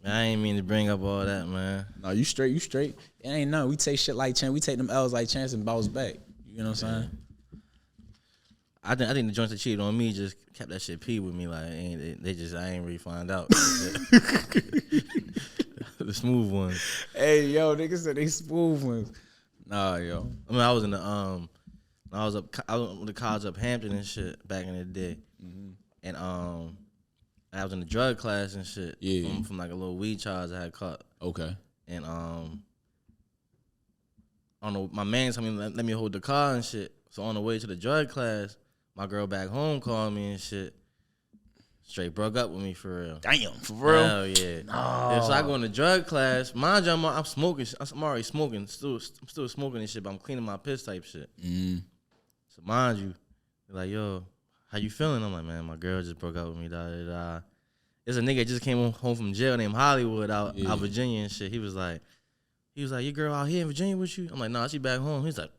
Speaker 3: Man, I ain't mean to bring up all that, man.
Speaker 1: No, you straight. It ain't nothing. We take shit like chance. We take them L's like chance and bounce back. You know what I'm saying?
Speaker 3: I think the joints that cheated on me just kept that shit P with me. Like I ain't really find out. The smooth ones.
Speaker 1: Hey, yo, niggas said they smooth ones. Nah, yo.
Speaker 3: I mean, I was in the I was with the college up Hampton and shit back in the day, and I was in the drug class and shit.
Speaker 1: Yeah.
Speaker 3: From like a little weed charge I had caught.
Speaker 1: Okay.
Speaker 3: And I don't know, my man told me let me hold the car and shit. So on the way to the drug class, my girl back home called me and shit. Straight broke up with me for real.
Speaker 1: Damn, for real?
Speaker 3: Hell yeah. No. So I go in the drug class. Mind you, I'm smoking. I'm already smoking. I'm still smoking and shit, but I'm cleaning my piss type shit. So mind you, they're like, yo, how you feeling? I'm like, man, my girl just broke up with me. There's a nigga that just came home from jail named Hollywood out Virginia and shit. He was like, your girl out here in Virginia with you? I'm like, nah, she back home. He's like,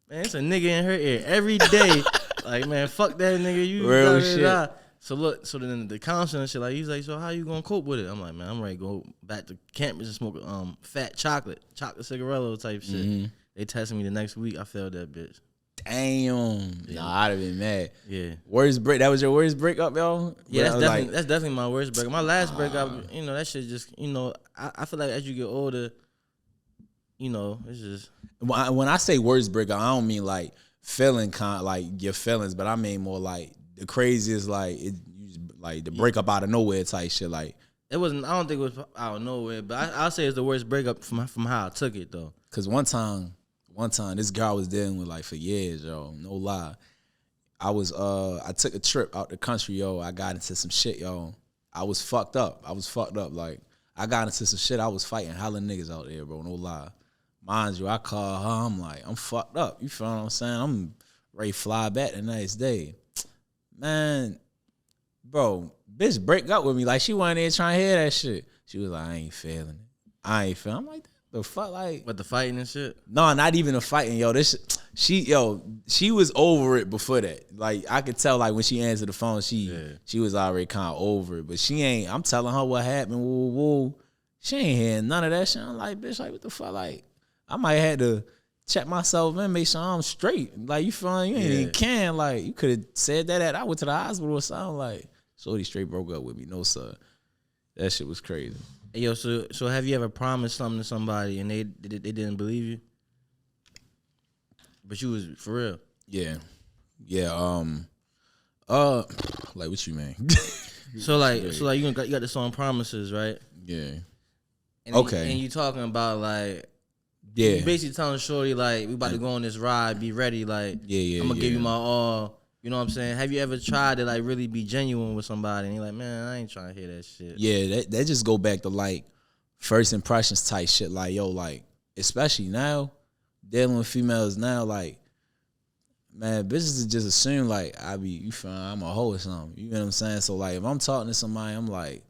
Speaker 3: man, it's a nigga in her ear every day. Like, man, fuck that nigga. You
Speaker 1: real shit.
Speaker 3: So look, so then the counselor and shit, like, he's like, so how you gonna cope with it? I'm like, man, I'm ready to go back to campus and smoke fat chocolate cigarello type shit. They tested me the next week. I failed that bitch.
Speaker 1: Damn. Yeah. Nah, I'd have been mad.
Speaker 3: Yeah.
Speaker 1: Worst break. That was your worst breakup, yo?
Speaker 3: Yeah, that's definitely my worst breakup. My last breakup, you know, that shit just, you know, I feel like as you get older, you know, it's just.
Speaker 1: When I say worst breakup, I don't mean like feeling like your feelings, but I mean more like the craziest, like like the breakup out of nowhere type shit. Like
Speaker 3: it wasn't. I don't think it was out of nowhere, but I'll say it's the worst breakup from how I took it though.
Speaker 1: Cause one time this girl I was dealing with like for years, yo. No lie. I took a trip out the country, yo. I got into some shit, yo. I was fucked up. Like I got into some shit. I was fighting hella niggas out there, bro. No lie. Mind you, I call her. I'm like, I'm fucked up. You feel what I'm saying? I'm ready to fly back the next day. Man, bro, bitch break up with me. Like, she wasn't even trying to hear that shit. She was like, I ain't feeling it. I'm like, the fuck, like.
Speaker 3: But the fighting and shit?
Speaker 1: No, not even the fighting, yo. She was over it before that. Like, I could tell, like, when she answered the phone, she was already kind of over it. But she ain't, I'm telling her what happened, woo. She ain't hearing none of that shit. I'm like, bitch, like, what the fuck, like. I might have to check myself in, make sure I'm straight. Like, you feel you ain't even can. Like, you could have said that I went to the hospital or something. Like, shorty straight broke up with me. No, sir. That shit was crazy.
Speaker 3: Hey, yo, so have you ever promised something to somebody and they didn't believe you? But you was for real?
Speaker 1: Yeah. Like, what you mean?
Speaker 3: so you got this on Promises, right?
Speaker 1: Yeah.
Speaker 3: And
Speaker 1: okay.
Speaker 3: And you talking about like.
Speaker 1: Yeah.
Speaker 3: You basically telling shorty, like, we about to go on this ride, be ready, like, I'm going to give you my all. You know what I'm saying? Have you ever tried to, like, really be genuine with somebody? And you're like, man, I ain't trying to hear that shit.
Speaker 1: Yeah, that just go back to, like, first impressions type shit. Like, yo, like, especially now, dealing with females now, like, man, bitches just assume, like, I'm a hoe or something. You know what I'm saying? So, like, if I'm talking to somebody, I'm like,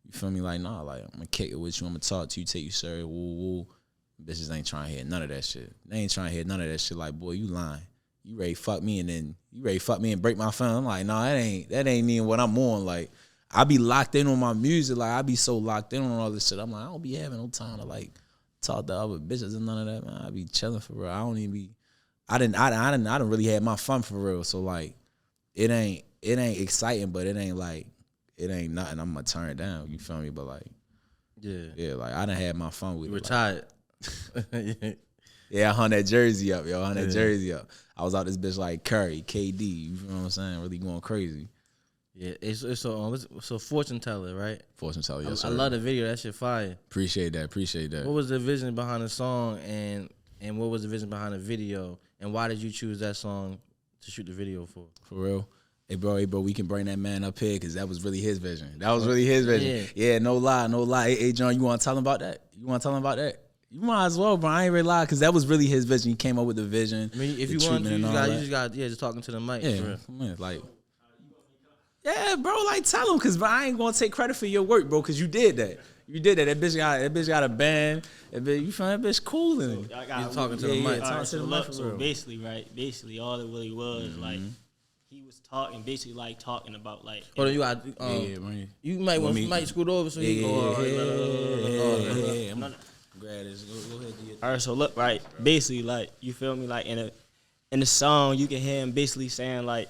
Speaker 1: you feel me? Like, nah, like, I'm going to kick it with you. I'm going to talk to you, take you serious, woo. Bitches ain't trying to hear none of that shit. They ain't trying to hear none of that shit. Like, boy, you lying. you ready to fuck me and then you ready to fuck me and break my phone. I'm like, nah, that ain't even what I'm on. Like, I be locked in on my music. Like, I be so locked in on all this shit. I'm like, I don't be having no time to like talk to other bitches and none of that, man. I be chilling for real. I don't even be. I didn't really have my fun for real. So like, it ain't exciting, but it ain't nothing I'm gonna turn it down. You feel me? But like, yeah, like I done had my fun with it.
Speaker 3: Retired.
Speaker 1: Like, yeah, I hung that jersey up, yo. Jersey up. I was out this bitch like Curry, KD. You know what I'm saying? Really going crazy.
Speaker 3: Yeah, it's so fortune teller, right?
Speaker 1: Fortune teller, yes, sir.
Speaker 3: I love the video. That shit fire.
Speaker 1: Appreciate that.
Speaker 3: What was the vision behind the song, and what was the vision behind the video, and why did you choose that song to shoot the video for?
Speaker 1: For real? Hey, bro, we can bring that man up here because that was really his vision. Yeah, no lie. Hey, John, you want to tell him about that? You might as well, bro. I ain't really lie because that was really his vision. He came up with the vision.
Speaker 3: I mean, if you want to, you just got just talking to the mic.
Speaker 1: Yeah, man, like. Yeah, bro, like tell him, cause bro, I ain't gonna take credit for your work, bro, cause you did that. That bitch got a band. You find that bitch cool and
Speaker 3: you talking to the mic.
Speaker 2: So basically, all it really was like he was talking about like.
Speaker 3: Hold on, you got you might scoot over so he go.
Speaker 1: I'm glad it's go ahead.
Speaker 2: All right, so look, right, basically like you feel me, like in the song you can hear him basically saying like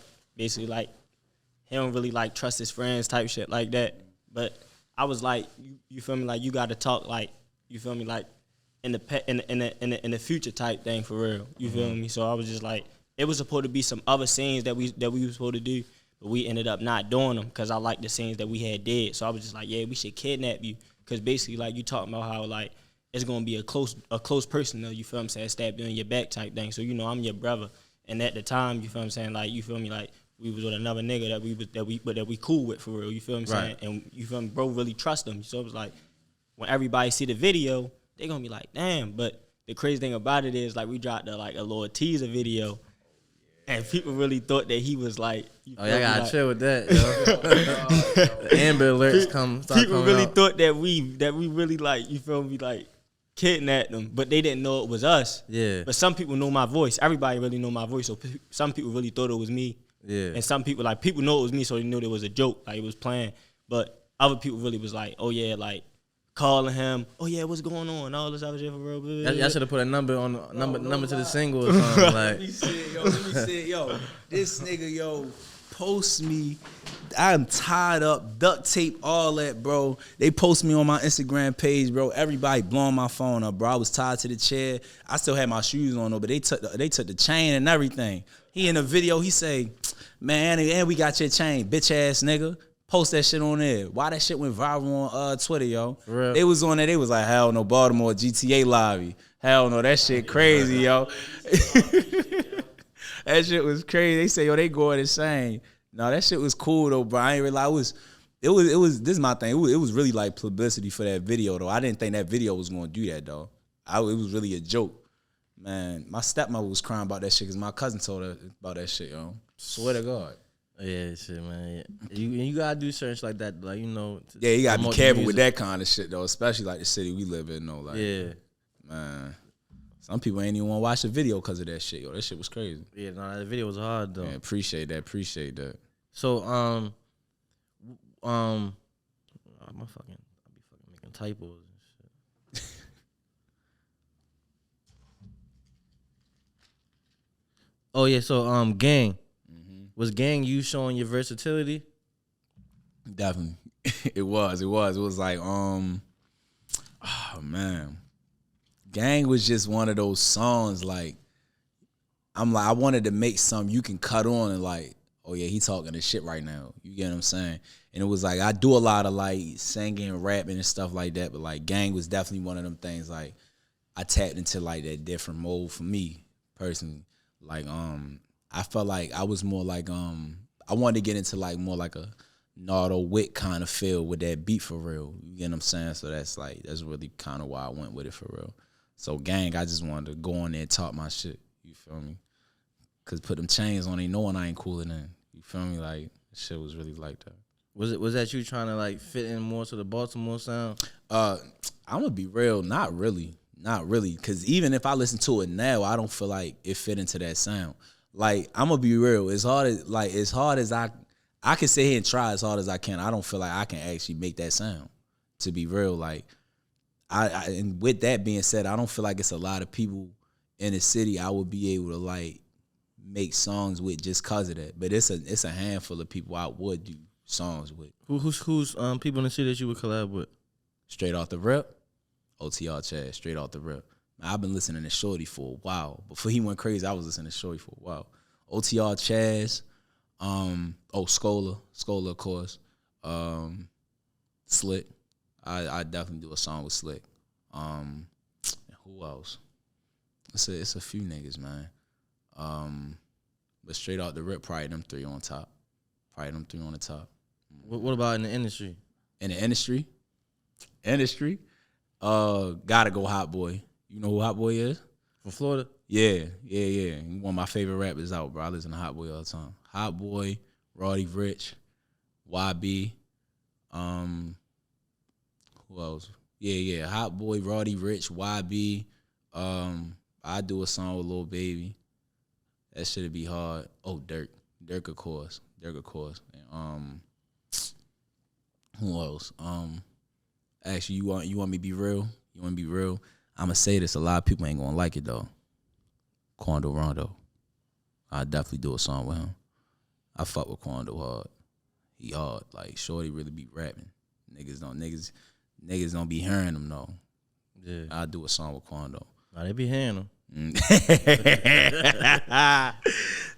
Speaker 2: he don't really like trust his friends type shit like that. But I was like, you feel me? Like you got to talk like, you feel me? Like in the future type thing for real. You feel me? So I was just like, it was supposed to be some other scenes that we were supposed to do, but we ended up not doing them because I liked the scenes that we had did. So I was just like, yeah, we should kidnap you because basically like you talking about how like it's gonna be a close person though. You feel what I'm saying? Stab you in your back type thing. So you know I'm your brother, and at the time you feel what I'm saying? Like you feel me? Like we was with another nigga that we cool with for real. You feel what I'm saying? And you feel me, bro? Really trust him. So it was like when everybody see the video, they gonna be like, damn. But the crazy thing about it is like we dropped a little teaser video, and people really thought that he was like.
Speaker 3: Oh, y'all gotta chill with that. Yo. The Amber Alerts come.
Speaker 2: People really thought that we really like, you feel me, like kidnapped them, but they didn't know it was us.
Speaker 3: Yeah.
Speaker 2: But some people know my voice. Everybody really know my voice. So some people really thought it was me.
Speaker 3: Yeah.
Speaker 2: And some people know it was me, so they knew it was a joke, like it was playing. But other people really was like, oh yeah, like calling him, oh yeah, what's going on? All this other shit for real.
Speaker 3: Y'all should have put a number on number to the single or something. Like.
Speaker 1: Let me see it, yo. This nigga, yo, post me. I'm tied up, duct tape, all that, bro. They post me on my Instagram page, bro. Everybody blowing my phone up, bro. I was tied to the chair. I still had my shoes on though, but they took the chain and everything. He in the video, he say, man, and we got your chain, bitch ass nigga. Post that shit on there. Why that shit went viral on Twitter, yo? They was on there. They was like, hell no, Baltimore GTA lobby. Hell no, that shit crazy, yo. That shit was crazy. They say, yo, they going insane. No, that shit was cool though, bro. I ain't realize it was. This is my thing. It was really like publicity for that video though. I didn't think that video was gonna do that though. It was really a joke. Man, my stepmother was crying about that shit because my cousin told her about that shit, yo. Swear to God.
Speaker 3: Yeah, shit, man. Yeah. You gotta do certain shit like that, like you know.
Speaker 1: Yeah, you gotta be careful with that kind of shit though, especially like the city we live in though. Like,
Speaker 3: yeah,
Speaker 1: man. Some people ain't even want to watch the video because of that shit, yo. That shit was crazy.
Speaker 3: Yeah, no, the video was hard though.
Speaker 1: Yeah, appreciate that.
Speaker 3: So, I'll be fucking making typos and shit. Oh yeah, so gang. Was gang you showing your versatility?
Speaker 1: Definitely. It was like, oh man. Gang was just one of those songs like, I wanted to make something you can cut on and like, oh yeah, he talking this shit right now. You get what I'm saying? And it was like, I do a lot of like singing, rapping and stuff like that, but like gang was definitely one of them things like I tapped into like that different mode for me personally. Like, I felt like I was more like, I wanted to get into like more like a Nardo Wick kind of feel with that beat for real. You get what I'm saying? So that's really kind of why I went with it for real. So gang, I just wanted to go on there and talk my shit. You feel me? Cause put them chains on, ain't knowing I ain't cooler than. You feel me? Like shit was really like that.
Speaker 3: Was that you trying to like fit in more to the Baltimore sound?
Speaker 1: I'm gonna be real, not really. Cause even if I listen to it now, I don't feel like it fit into that sound. like I'm gonna be real. As hard as I can sit here and try as hard as I can. I don't feel like I can actually make that sound. To be real, like and with that being said, I don't feel like it's a lot of people in the city I would be able to like make songs with just cause of that. But it's a handful of people I would do songs with.
Speaker 3: Who's people in the city that you would collab with?
Speaker 1: Straight off the rip, OTR Chad. Straight off the rip. I've been listening to Shorty for a while. Before he went crazy, I was listening to Shorty for a while. OTR Chaz, Scola of course, Slick. I definitely do a song with Slick. Who else? It's a few niggas, man. But straight out the rip, probably them three on top. Probably them three on the top.
Speaker 3: What about in the industry?
Speaker 1: In the industry, gotta go Hot Boy. You know who Hot Boy is?
Speaker 3: From Florida?
Speaker 1: Yeah. One of my favorite rappers out, bro. I listen to Hot Boy all the time. Hot Boy, Roddy Ricch, YB, who else? Yeah. Hot Boy, Roddy Ricch, YB. I do a song with Lil Baby. That shit'd be hard. Oh, Dirk of course. And, who else? Actually, you want me to be real? You want me to be real? I'ma say this. A lot of people ain't gonna like it though. Quando Rondo. I definitely do a song with him. I fuck with Quando hard. He hard. Like Shorty really be rapping. Niggas don't be hearing him though.
Speaker 3: Yeah.
Speaker 1: I do a song with Quando.
Speaker 3: Nah, they be hearing him.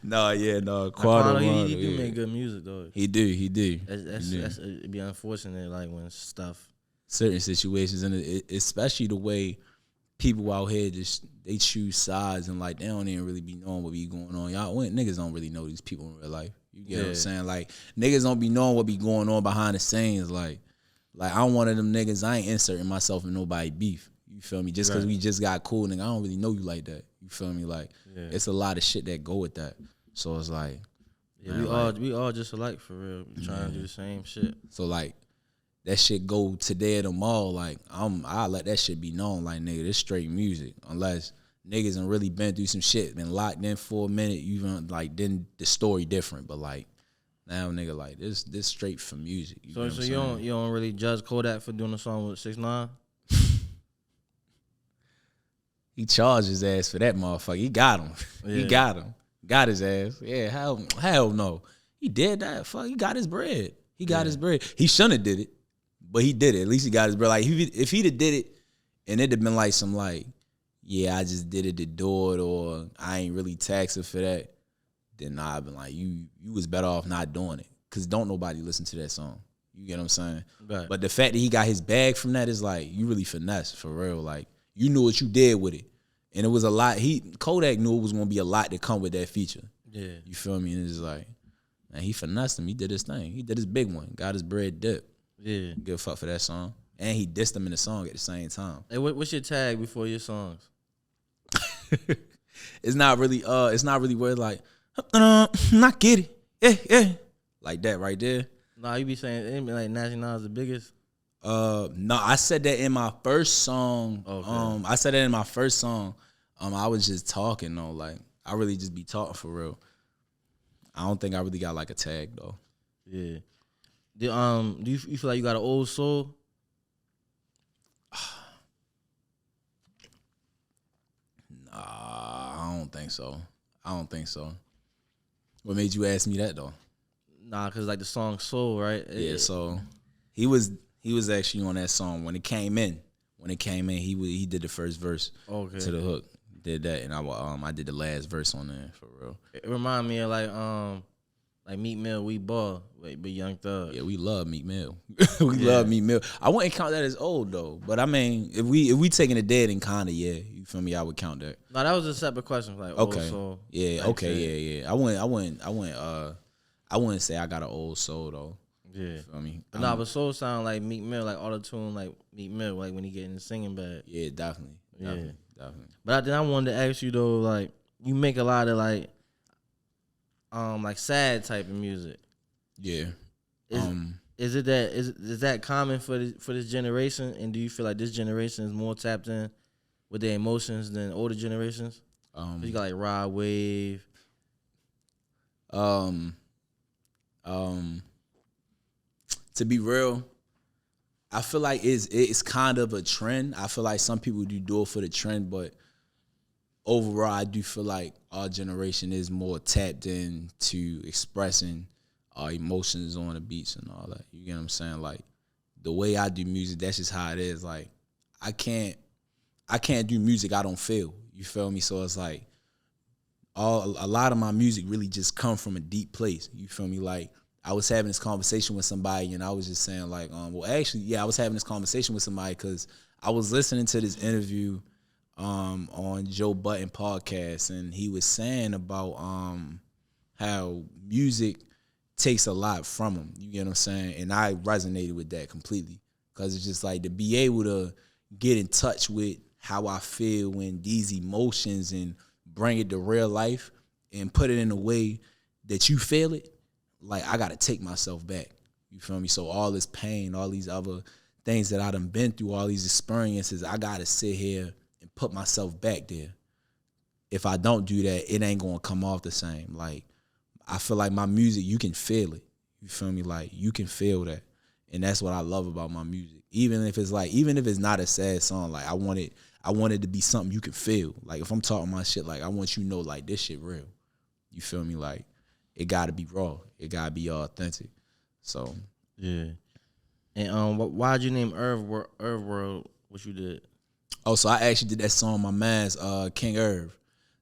Speaker 1: No.
Speaker 3: Quando, he do make good music though.
Speaker 1: He do.
Speaker 3: That's it'd be unfortunate like when stuff.
Speaker 1: Certain situations, and especially the way people out here they choose sides and like they don't even really be knowing what be going on. Niggas don't really know these people in real life. You get what I'm saying? Like niggas don't be knowing what be going on behind the scenes. Like I'm one of them niggas. I ain't inserting myself in nobody beef. You feel me? Just because we just got cool, nigga, I don't really know you like that. You feel me? Like it's a lot of shit that go with that. So it's like,
Speaker 3: we all just alike for real. We trying to do the same shit.
Speaker 1: So like. That shit go today at the mall, like I let that shit be known, like nigga, this straight music. Unless niggas done really been through some shit, been locked in for a minute, even like then the story different. But like now, nigga, like this straight for music.
Speaker 3: So you don't really judge Kodak for doing a song with 6ix9ine?
Speaker 1: He charged his ass for that motherfucker. He got him. Yeah. He got him. Got his ass. Yeah, hell no. He did that. Fuck, he got his bread. He got his bread. He shouldn't have did it. But he did it. At least he got his bread. Like if he'd have did it, and it'd have been like some like, yeah, I just did it to do it, or I ain't really taxing for that. Then nah, I've been like, you was better off not doing it, cause don't nobody listen to that song. You get what I'm saying? Right. But the fact that he got his bag from that is like, you really finesse for real. Like you knew what you did with it, and it was a lot. Kodak knew it was gonna be a lot to come with that feature. Yeah. You feel me? And it's like, man, he finessed him. He did his thing. He did his big one. Got his bread dipped. Yeah, give a fuck for that song, and he dissed him in the song at the same time.
Speaker 3: Hey, what's your tag before your songs?
Speaker 1: It's not really where it's like, not get it, yeah, like that right there.
Speaker 3: Nah, you be saying like Nasii Nass the biggest.
Speaker 1: No, I said that in my first song. Okay. I said that in my first song. I was just talking though, like I really just be talking for real. I don't think I really got like a tag though.
Speaker 3: Yeah. Do you feel like you got an old soul?
Speaker 1: Nah, I don't think so. What made you ask me that though?
Speaker 3: Nah, cause like the song Soul, right?
Speaker 1: Yeah, so he was actually on that song when it came in. He did the first verse to the hook. Did that, and I did the last verse on there for real.
Speaker 3: It reminded me of like Meek Mill, We Ball, but Young Thug.
Speaker 1: Yeah, we love Meek Mill. Love Meek Mill. I wouldn't count that as old though, but I mean, if we taking it dead and kinda, yeah, you feel me? I would count that.
Speaker 3: No, that was a separate question. Like old soul.
Speaker 1: Yeah, okay, yeah. I wouldn't say I got an old soul though. Yeah, you feel me?
Speaker 3: But soul sound like Meek Mill, like auto tune, like Meek Mill, like when he get in the singing bag.
Speaker 1: Yeah, definitely.
Speaker 3: But then I wanted to ask you though, like you make a lot of like sad type of music.
Speaker 1: Yeah.
Speaker 3: Is that common for this generation? And do you feel like this generation is more tapped in with their emotions than older generations? You got like Rod Wave,
Speaker 1: To be real, I feel like it's kind of a trend. I feel like some people do it for the trend, but overall, I do feel like our generation is more tapped into expressing our emotions on the beats and all that. You get what I'm saying? Like, the way I do music, that's just how it is. Like, I can't do music I don't feel. You feel me? So it's like a lot of my music really just come from a deep place. You feel me? Like, I was having this conversation with somebody, and I was just saying, like, I was having this conversation with somebody because I was listening to this interview on Joe Budden podcast, and he was saying about how music takes a lot from him. You get what I'm saying? And I resonated with that completely because it's just like to be able to get in touch with how I feel when these emotions and bring it to real life and put it in a way that you feel it. Like, I got to take myself back. You feel me? So all this pain, all these other things that I done been through, all these experiences, I got to sit here and put myself back there. If I don't do that, it ain't going to come off the same. Like, I feel like my music, you can feel it. You feel me? Like, you can feel that. And that's what I love about my music. Even if it's not a sad song, like, I want it to be something you can feel. Like, if I'm talking my shit, like, I want you to know, like, this shit real. You feel me? Like, it got to be raw. It got to be authentic. So.
Speaker 3: Yeah. And why'd you name Irv World what you did?
Speaker 1: Oh, so I actually did that song, my man's King Irv.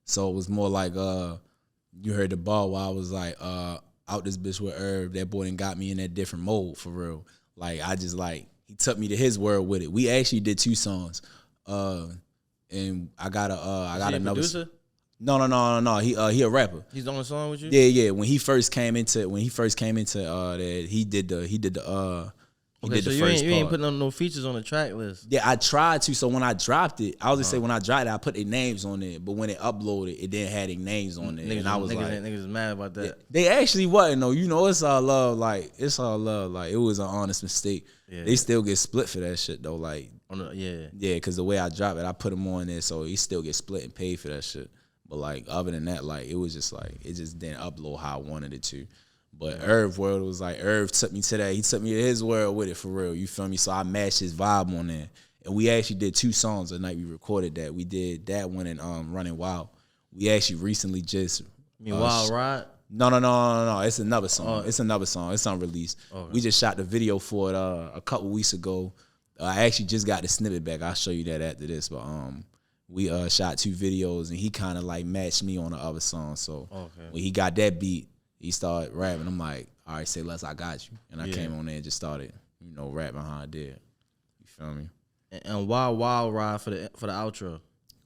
Speaker 1: So it was more like, you heard the bar while I was like, out this bitch with Irv. That boy done got me in that different mode, for real. Like, I just like, he took me to his world with it. We actually did 2 songs. And I got another.
Speaker 3: Producer?
Speaker 1: No. He a rapper.
Speaker 3: He's on the song with you?
Speaker 1: Yeah. When he first came into that, he did the
Speaker 3: Okay, so you ain't putting no features on the track list.
Speaker 1: Yeah, I tried to. So when I dropped it, I was just say when I dropped it, I put their names on it. But when it uploaded, it didn't have their names on it. And I was
Speaker 3: niggas is mad about that.
Speaker 1: Yeah, they actually wasn't though. You know, it's all love. Like, it's all love. Like, it was an honest mistake. Yeah. They still get split for that shit though. Like, yeah, because the way I dropped it, I put him on there, so he still get split and paid for that shit. But like, other than that, like, it was just like, it just didn't upload how I wanted it to. But Irv World was like, Irv took me to that. He took me to his world with it, for real. You feel me? So I matched his vibe on there. And we actually did 2 songs the night we recorded that. We did that one and Running Wild. We actually recently just...
Speaker 3: Wild Ride?
Speaker 1: No. It's another song. It's another song. It's unreleased. Okay. We just shot the video for it a couple weeks ago. I actually just got the snippet back. I'll show you that after this. But we shot 2 videos, and he kind of like matched me on the other song. So when he got that beat, he started rapping. I'm like, all right, say less, I got you. And I came on there and just started, rapping how I did. You feel me?
Speaker 3: And Wild Ride for the outro.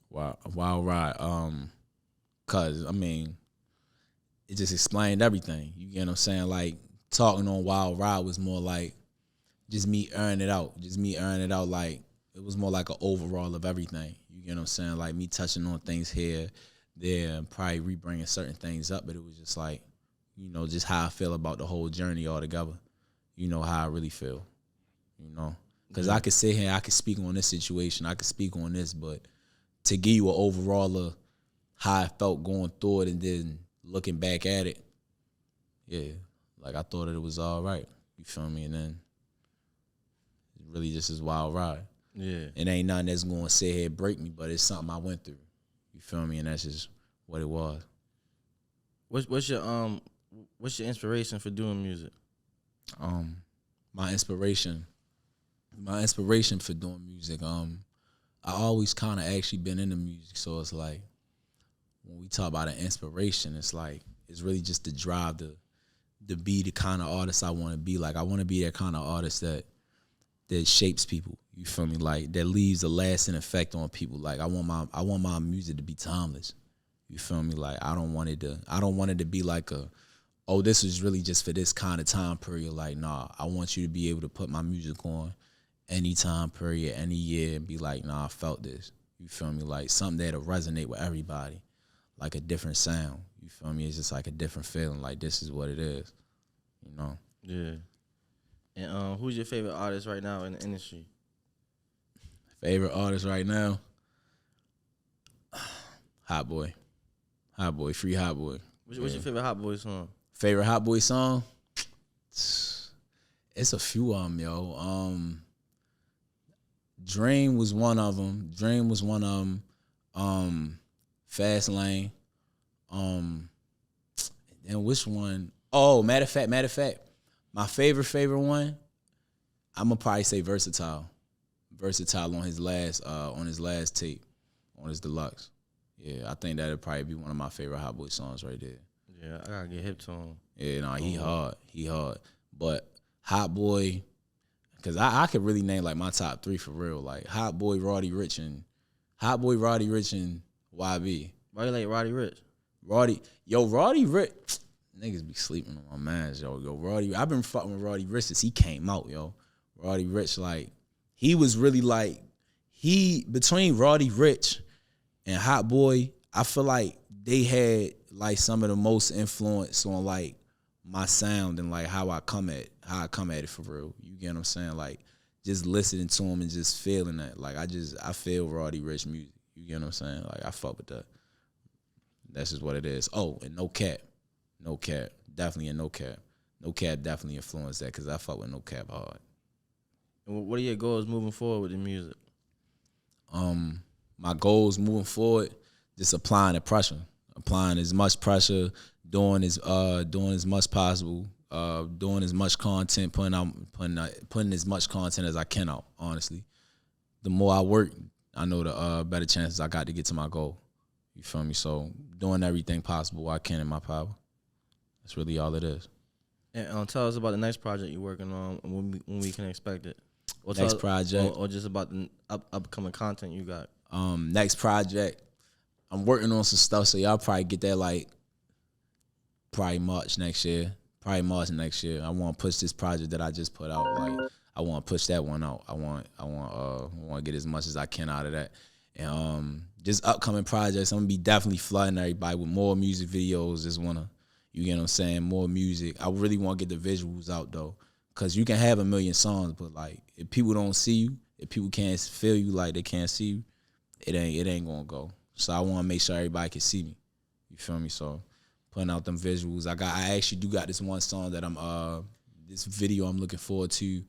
Speaker 1: Wild Ride. Cause I mean, it just explained everything. You get what I'm saying? Like, talking on Wild Ride was more like just me airing it out. Like, it was more like an overall of everything. You get what I'm saying? Like, me touching on things here, there, and probably re-bringing certain things up. But it was just like, just how I feel about the whole journey altogether. How I really feel. Because I could sit here, I could speak on this situation, I could speak on this, but to give you an overall of how I felt going through it and then looking back at it, yeah, like, I thought that it was all right. You feel me? And then it really just is Wild Ride.
Speaker 3: Yeah.
Speaker 1: It ain't nothing that's going to sit here and break me, but it's something I went through. You feel me? And that's just what it was.
Speaker 3: What's your inspiration for doing music?
Speaker 1: My inspiration for doing music, I always kind of actually been into music, so it's like, when we talk about an inspiration, it's like, it's really just the drive to be the kind of artist I want to be. Like, I want to be that kind of artist that shapes people. You feel me? Like, that leaves a lasting effect on people. Like, I want my music to be timeless. You feel me? Like, I don't want it to be like this is really just for this kind of time period. Like, nah, I want you to be able to put my music on any time period, any year, and be like, nah, I felt this. You feel me? Like, something that'll resonate with everybody. Like a different sound. You feel me? It's just like a different feeling. Like, this is what it is.
Speaker 3: Yeah. And who's your favorite artist right now in the industry?
Speaker 1: Favorite artist right now? Hot Boy. Free Hot Boy.
Speaker 3: What's your favorite Hot Boy song?
Speaker 1: Favorite Hot Boy song? It's a few of them, yo. Dream was one of them. Fast Lane. And which one? Oh, matter of fact, my favorite one, I'm gonna probably say Versatile. Versatile on his last tape, on his deluxe. Yeah, I think that'd probably be one of my favorite Hot Boy songs right there.
Speaker 3: Yeah, I gotta get hip to him.
Speaker 1: Yeah, no, he hard. But Hot Boy, because I could really name like my top 3 for real. Like Hot Boy, Roddy Ricch, and YB.
Speaker 3: Why you like Roddy Ricch?
Speaker 1: Roddy Ricch, niggas be sleeping on my mans, yo. Roddy, I've been fucking with Roddy Ricch since he came out, yo. Roddy Ricch, like, he was really like, between Roddy Ricch and Hot Boy, I feel like they had like some of the most influence on like my sound and like how I come at it for real. You get what I'm saying? Like just listening to him and just feeling that. Like I feel Roddy Ricch music. You get what I'm saying? Like I fuck with that. That's just what it is. Oh, and No Cap. Definitely a No Cap. No Cap definitely influenced that because I fuck with No Cap hard.
Speaker 3: And what are your goals moving forward with the music?
Speaker 1: My goals moving forward, just applying the pressure. Applying as much pressure, doing as much possible, doing as much content, putting as much content as I can out, honestly. The more I work, I know the better chances I got to get to my goal. You feel me? So doing everything possible I can in my power. That's really all it is.
Speaker 3: And tell us about the next project you're working on and when we can expect it. Or
Speaker 1: next project.
Speaker 3: Or just about the upcoming content you got.
Speaker 1: Next project, I'm working on some stuff, so y'all probably get that like probably March next year. I want to push this project that I just put out. Like I want to push that one out. I want to get as much as I can out of that. And just upcoming projects, I'm gonna be definitely flooding everybody with more music videos. Just wanna, you get what I'm saying, more music. I really want to get the visuals out though, cause you can have a million songs, but like if people don't see you, if people can't feel you, like they can't see you, it ain't gonna go. So I want to make sure everybody can see me. You feel me? So putting out them visuals. I actually do got this one song that this video I'm looking forward to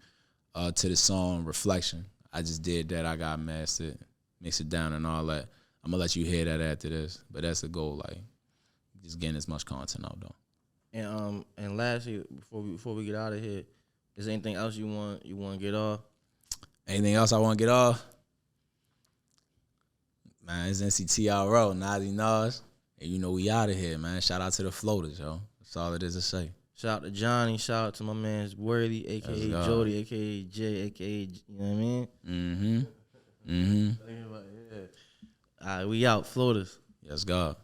Speaker 1: the song Reflection. I just did that. I got mastered, mix it down and all that. I'm gonna let you hear that after this. But that's the goal, like just getting as much content out though.
Speaker 3: And lastly, before we get out of here, is there anything else you want to get off?
Speaker 1: Anything else I want to get off? Man, it's NCTRO, Nasii Nass. And you know we out of here, man. Shout out to the floaters, yo. That's all it is to say.
Speaker 3: Shout out to Johnny. Shout out to my man's Worthy, a.k.a. Jody, a.k.a. Jay, a.k.a. You know what I mean?
Speaker 1: Mm-hmm.
Speaker 3: All right, we out. Floaters.
Speaker 1: Yes, God.